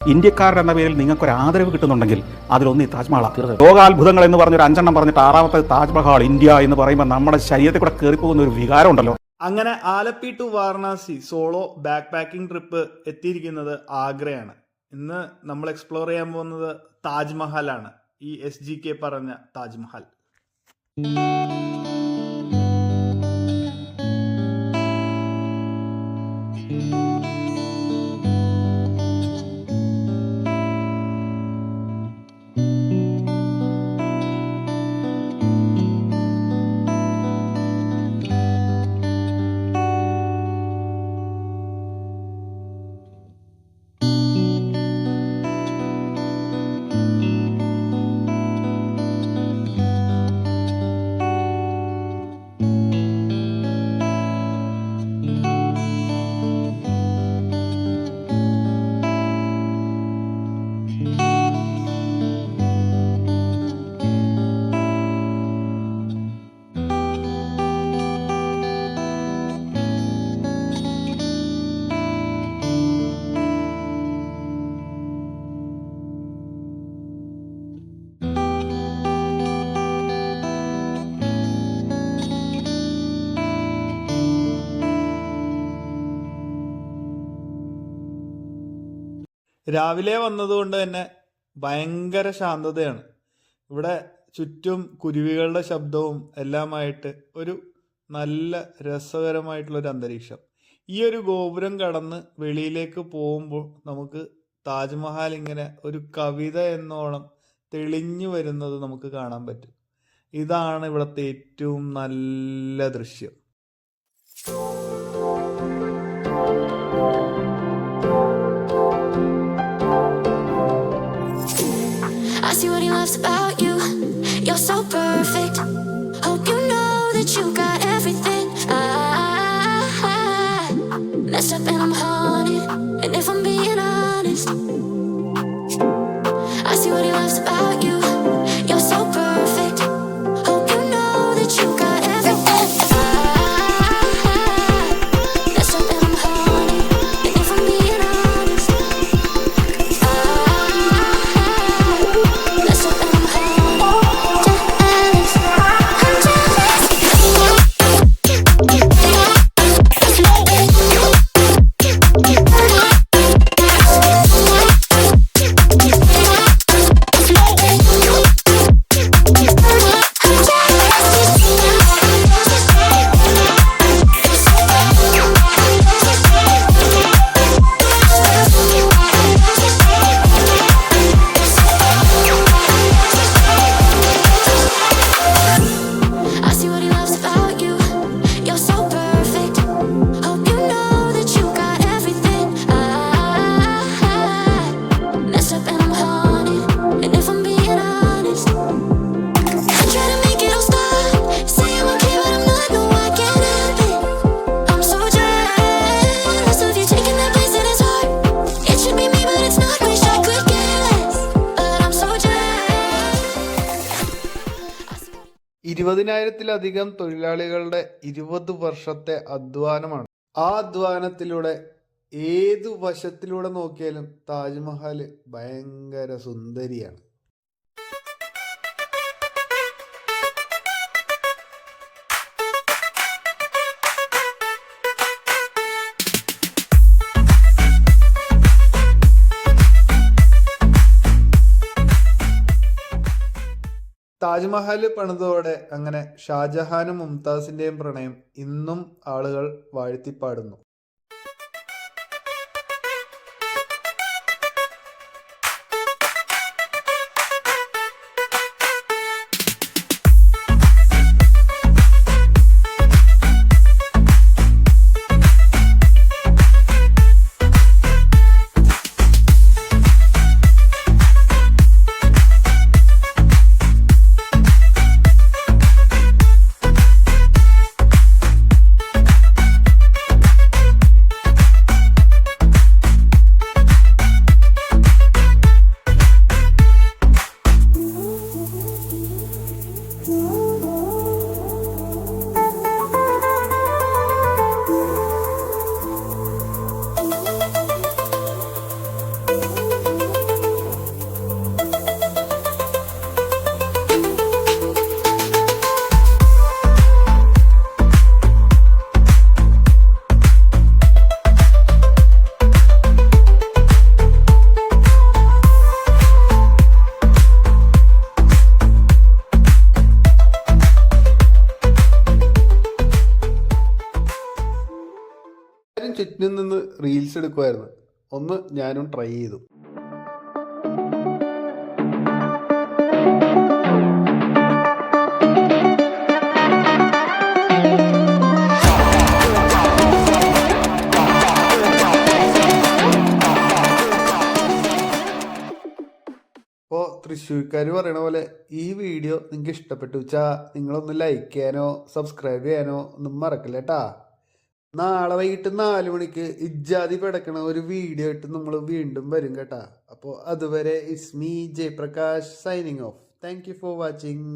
ഇന്ത്യക്കാരുടെ എന്ന പേരിൽ നിങ്ങൾക്കൊരു ആദരവ് കിട്ടുന്നുണ്ടെങ്കിൽ അതിലൊന്ന് ഈ താജ്മഹലാണ്. ലോകാത്ഭുതങ്ങൾ എന്ന് പറഞ്ഞൊരു 5 പറഞ്ഞിട്ട് 6ാമത്തെ താജ്മഹൽ ഇന്ത്യ എന്ന് പറയുമ്പോൾ നമ്മുടെ ശരീരത്തിൽ കൂടെ കയറിപ്പോകുന്ന ഒരു വികാരം ഉണ്ടല്ലോ. അങ്ങനെ Alleppey to Varanasi solo backpacking trip എത്തിയിരിക്കുന്നത് ആഗ്രയാണ്. ഇന്ന് നമ്മൾ എക്സ്പ്ലോർ ചെയ്യാൻ പോകുന്നത് താജ്മഹലാണ്. ഈ SGK പറഞ്ഞ താജ്മഹൽ. രാവിലെ വന്നതുകൊണ്ട് തന്നെ ഭയങ്കര ശാന്തതയാണ്. ഇവിടെ ചുറ്റും കുരുവികളുടെ ശബ്ദവും എല്ലാമായിട്ട് ഒരു നല്ല രസകരമായിട്ടുള്ളൊരു അന്തരീക്ഷം. ഈ ഒരു ഗോപുരം കടന്ന് വെളിയിലേക്ക് പോകുമ്പോൾ നമുക്ക് താജ്മഹൽ ഇങ്ങനെ ഒരു കവിത എന്നോണം തെളിഞ്ഞു വരുന്നത് നമുക്ക് കാണാൻ പറ്റും. ഇതാണ് ഇവിടുത്തെ ഏറ്റവും നല്ല ദൃശ്യം. I see what he loves about you. You're so perfect. Hope you know that you got everything. I messed up and I'm haunted. And if I'm being honest, I see what he loves about you. You're so perfect. Hope you know that you got everything. I messed up and I'm haunted. And if I'm being honest, ത്തിലധികം തൊഴിലാളികളുടെ 20 വർഷത്തെ അധ്വാനമാണ്. ആ അധ്വാനത്തിലൂടെ ഏതു വശത്തിലൂടെ നോക്കിയാലും താജ്മഹൽ ഭയങ്കര സുന്ദരിയാണ്. താജ്മഹൽ പണിതോടെ അങ്ങനെ ഷാജഹാനും മുംതാസിന്റെയും പ്രണയം ഇന്നും ആളുകൾ വാഴ്ത്തിപ്പാടുന്നു. എടുക്കുമായിരുന്നു. ഒന്ന് ഞാനും ട്രൈ ചെയ്തു. അപ്പോൾ തൃശ്ശൂർക്കാർ പറയണ പോലെ ഈ വീഡിയോ നിങ്ങൾക്ക് ഇഷ്ടപ്പെട്ടു വെച്ചാൽ നിങ്ങളൊന്ന് ലൈക്ക് ചെയ്യാനോ സബ്സ്ക്രൈബ് ചെയ്യാനോ ഒന്നും മറക്കില്ല കേട്ടാ. നാളെ വൈകിട്ട് 4 മണിക്ക് ഇജ്ജാതി പിടക്കണ ഒരു വീഡിയോ ആയിട്ട് നമ്മൾ വീണ്ടും വരും കേട്ടാ. അപ്പോൾ അതുവരെ it's me Jayaprakash signing off. Thank you for watching.